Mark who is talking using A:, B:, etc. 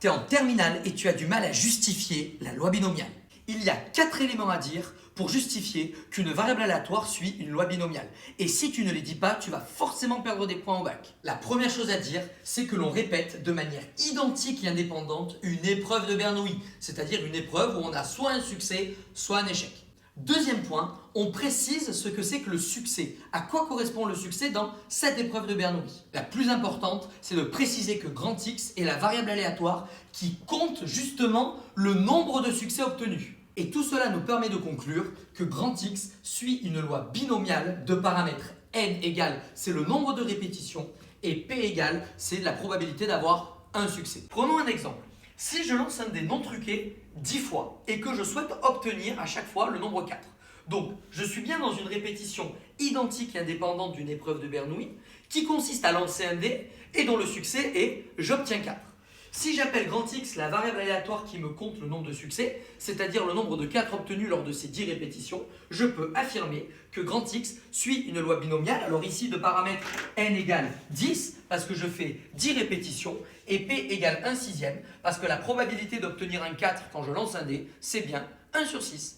A: Tu es en terminale et tu as du mal à justifier la loi binomiale. Il y a 4 éléments à dire pour justifier qu'une variable aléatoire suit une loi binomiale. Et si tu ne les dis pas, tu vas forcément perdre des points au bac. La première chose à dire, c'est que l'on répète de manière identique et indépendante une épreuve de Bernoulli, c'est-à-dire une épreuve où on a soit un succès, soit un échec. Deuxième point, on précise ce que c'est que le succès. À quoi correspond le succès dans cette épreuve de Bernoulli? La plus importante, c'est de préciser que grand X est la variable aléatoire qui compte justement le nombre de succès obtenus. Et tout cela nous permet de conclure que grand X suit une loi binomiale de paramètres. N égale, c'est le nombre de répétitions, et P égale, c'est la probabilité d'avoir un succès. Prenons un exemple. Si je lance un dé non truqué 10 fois et que je souhaite obtenir à chaque fois le nombre 4. Donc, je suis bien dans une répétition identique et indépendante d'une épreuve de Bernoulli qui consiste à lancer un dé et dont le succès est j'obtiens 4. Si j'appelle grand X la variable aléatoire qui me compte le nombre de succès, c'est-à-dire le nombre de 4 obtenus lors de ces 10 répétitions, je peux affirmer que grand X suit une loi binomiale. Alors ici, de paramètre n égale 10, parce que je fais 10 répétitions, et p égale 1 sixième, parce que la probabilité d'obtenir un 4 quand je lance un dé, c'est bien 1 sur 6.